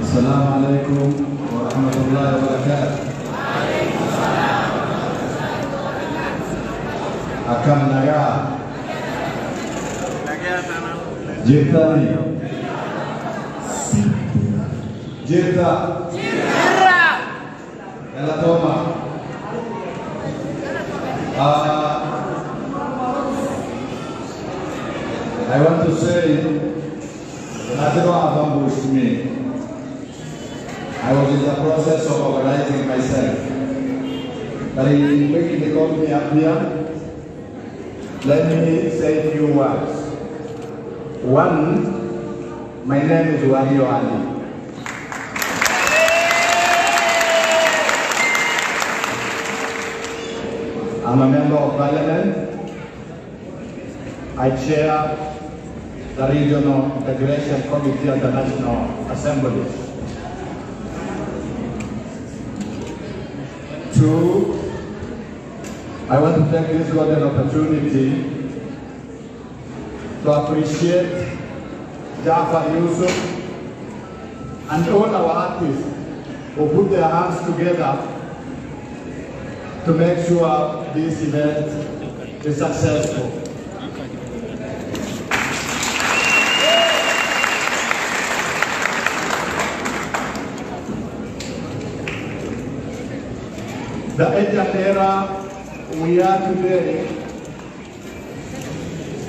السلام عليكم ورحمة الله وبركاته. Akan naga Jirtani Jirta Galatoma. I want to say that I ambushed me. I was in the process of organizing myself. But in quickly they called me up here. Let me say a few words. One, my name is Wario Ali. I'm a member of parliament. I chair the Regional Integration Committee at the National Assembly. Two, I want to take this golden opportunity to appreciate Jafar Yusuf and all our artists who put their hands together to make sure this event is successful. The agent era we are today,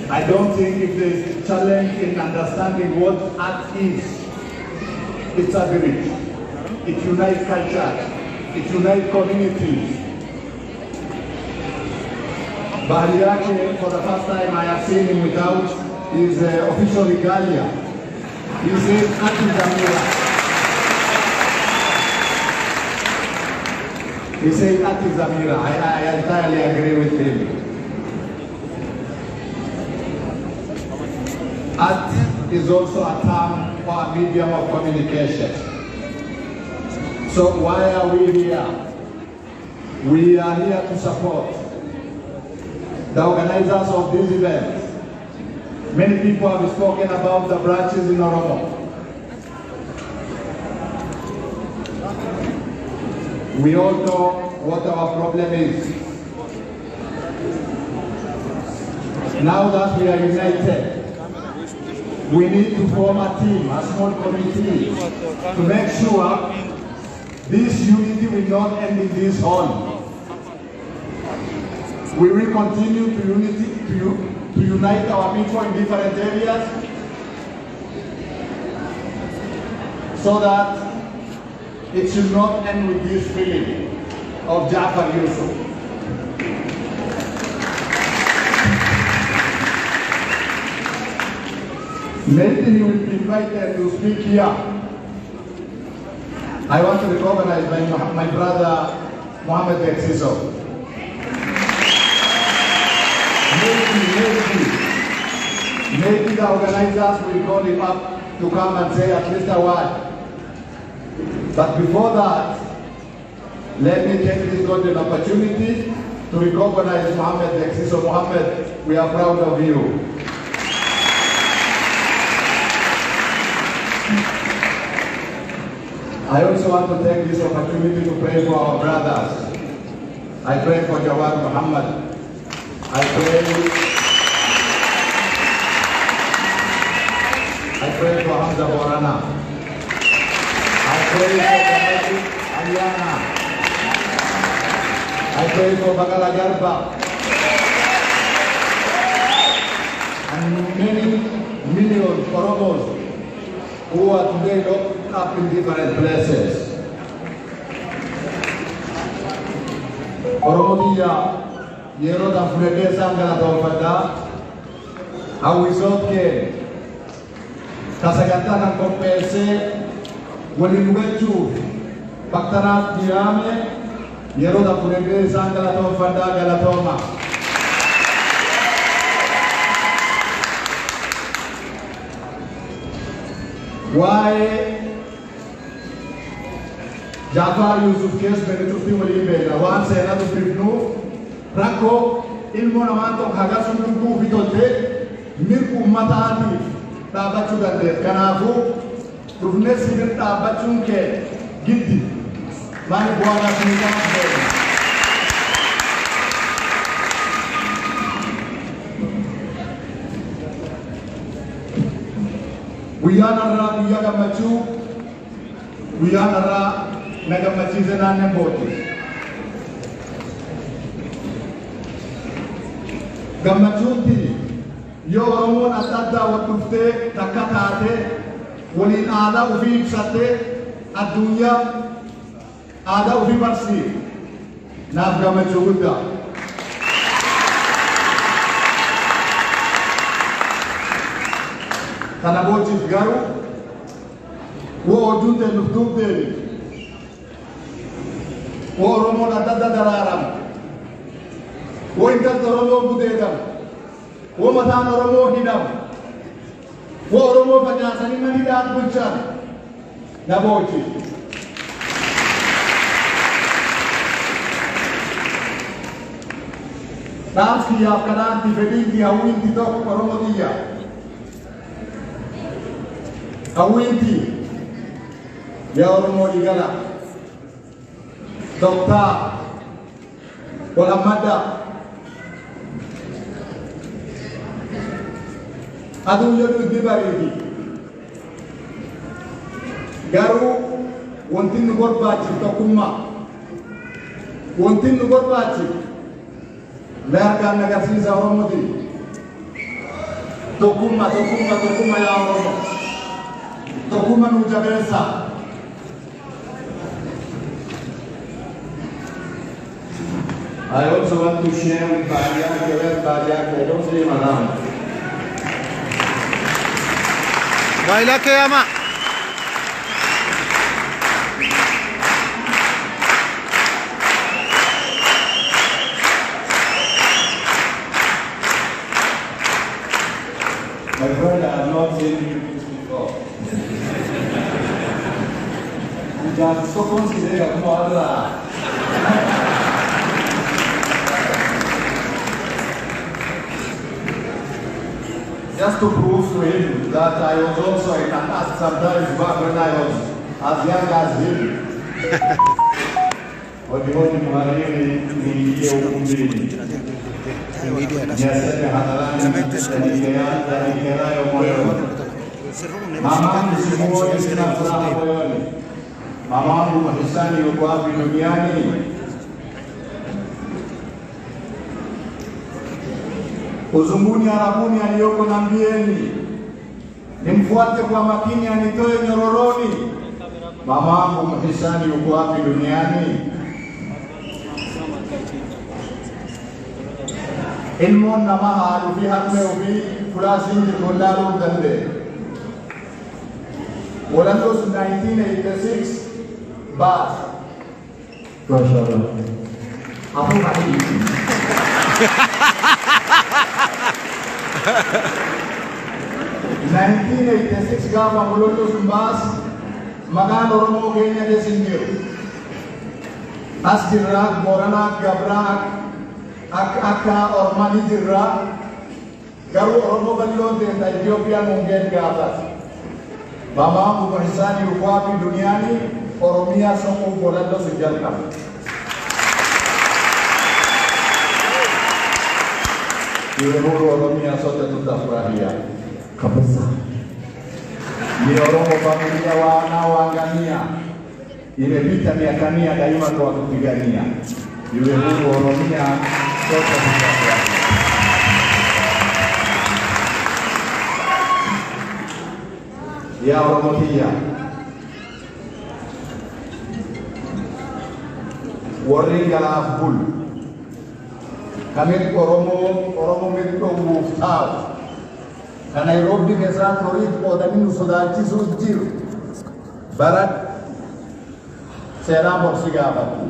I don't think if there is a challenge in understanding what art is, it's a bridge. It unites culture, it unites communities. Bahali yake, for the first time I have seen him without his official regalia. He says, art is a mirror. He said that is a mirror. I entirely agree with him. Art is also a term for a medium of communication. So why are we here? We are here to support the organizers of this event. Many people have spoken about the branches in Oromo. We all know what our problem is. Now that we are united, we need to form a team, a small committee, to make sure this unity will not end in this hall. We will continue to unite our people in different areas so that it should not end with this feeling of Jafar Yusuf. Maybe he will be invited to speak here. I want to recognize my brother Mohammed Bexiso. Maybe the organizers will call him up to come and say at least a word. But before that, let me take this golden opportunity to recognize Mohammed Bexiso. Mohammed, we are proud of you. I also want to take this opportunity to pray for our brothers. I pray for Jawad Muhammad. I pray for Hamza Borana. I pray for Aliana. I pray for Bagala Garba. And many millions Oromos who are today locked up in different places. Oromodia, Yero da Fulebe Sangala Dolfada, Awizoke, Kasagatakan Kompese, Walinuechu, Baktarat Diame, Yero da Fulebe Sangala Dolfada Galatoma. Why Jafar Yusuf case benefit wali bela wan sena to privnu rako ilmu naman to khaga sundu bitote mir ummatati tabachu gande kanafu dhufnee sibiil dhaabbachuun kee giddi maali bu'aan asiniidhaan ta'e. Guyyaan har'aa guyyaa gammachuu, guyyaan har'aa na gammachiise naannoo booti. Gammachuutti yoo Oromoon adda addaa wal dhuftee takka taatee waliin aadaa ofii ibsattee addunyaa aadaa ofii barsiifte naaf gammachuu guddaa. Kana boochiif garuu woo oduun deemuuf deebi woo Oromoon adda adda daraaramu woo intalli Oromoo gudeedamu woo mataan Oromoo hidhamu woo Oromoo facaasanii mana hidhaan bulchan na boochiif. Dhaams kiyyaaf kanaatti fedhiinti hawwiinti tokko Oromoo xiyyaa. Hawinti ya Oromoo digala Dr. Muhammad aduu jedhu itti bareedi garuu wanti nu barbaachisu tokkummaa wanti nu barbaachisu leergaan agarsiisa Oromooti tokkummaa yaa Oromoo. Tokkummaa nu jabeessa. I also want to share with Badiak, I don't see him around. Baila que ama. My friend, I have not seen you before. Ya sto considera como habla. Just to prove to him that I was also in an act sometimes back when I was as young as him. Wajiboni muhariri ni ukumbini. Niaseme hadharani nikerayo moyoni. Mama msimuone sina furaha moyoni. Mama wangu mahisani yuko wapi duniani? Uzunguni Arabuni aliyoko nambieni, nimfuate kwa makini anitoe nyororoni. Mama wangu mahisani yuko wapi duniani? Ilmon nama halu fi hakme ufi fulasin jikollalu dande. Walandos 1986 bas. Mashallah. Abu Hadi. 1986 gaafa Walandos bas magaan Oromoo keenya keessa jiru. As jirraa Booranaa Gabraa akka Ormani jirraa garuu Oromoo bal'oo deemta Itoophiyaan hongeen gaafata. Mama wangu mahisani yuko wapi duniani? Oromia somo Walandos jalka. Yule huru Oromia sote tutafurahia kabisa. Ni Oromo familia wanaoangamia. Imepita miaka 100 daima kwa kupigania. Yule huru Oromia sote tutafurahia. Ya Oromotia warri galaaf bul kamit Oromo mit muftaaw ka Nairobi keessaa Floriid qoodanii nu sodaachisuu jiru barat seenaa borsi gaafatu.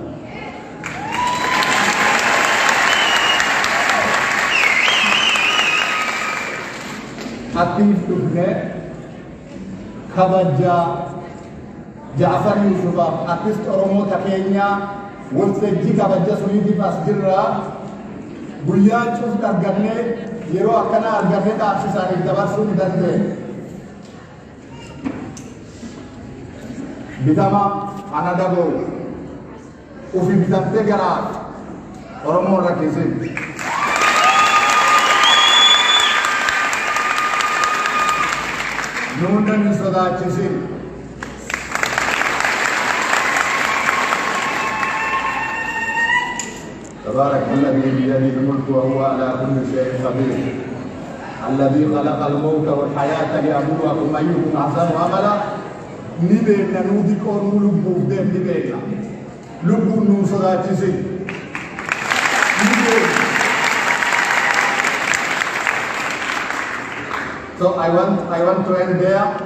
Aktiif dhufne kabaja Jaafar Yusufaaf artist Oromoota keenya waltajjii kabaja suniitiif as jirra. Guyyaa cuuf argannee yeroo akkana argatee dhaabsisaaniif dabarsuu ni dandeenye. bitama anadago ufi bitamte gara oromo rakise nunda ni soda chisi تبارك الذي بيده الملك وهو على كل شيء قدير الذي خلق الموت والحياة ليبلوكم أيكم أحسن عملا نبينا نودك ونلبو بدين نبينا لبو نوصدا تسي So I want to end there.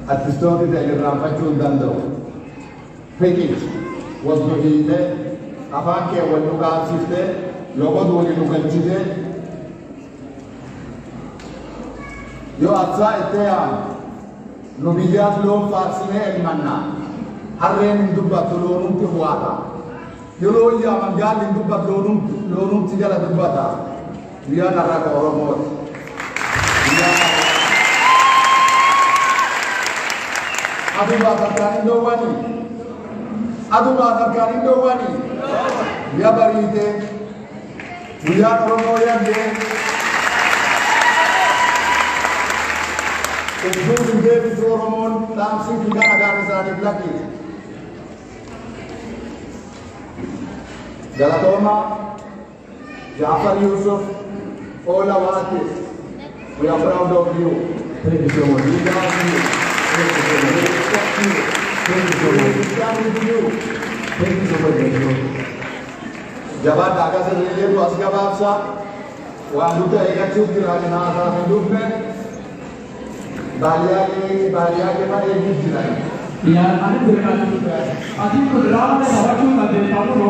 At the story telegram facciun dando package was no hide avanke wanu ka sifte logo doni nukalchide yo atsa etea no bidiyat lo farsine elmanna harren dubbat lonum ti huata yo lo ya mangal dubbat lonum ti jala dubbata biya naraka oromot Adu bakar karindo wani ya barite ya oromo yande Ekdum devi soromon tamsi kita agar sani lagi Galatoma Jafar Yusuf Ola Watis we are proud of you thank you so much we love you Thank you so much. जब आप ढाका से ले तो असगा बाप सा वहाँ लुटा एक चुप की राजना था में लुट में बालिया के ना एक ही जिलाई यार अरे देखा अजीब को ड्रामा में हवा क्यों ना दे पालो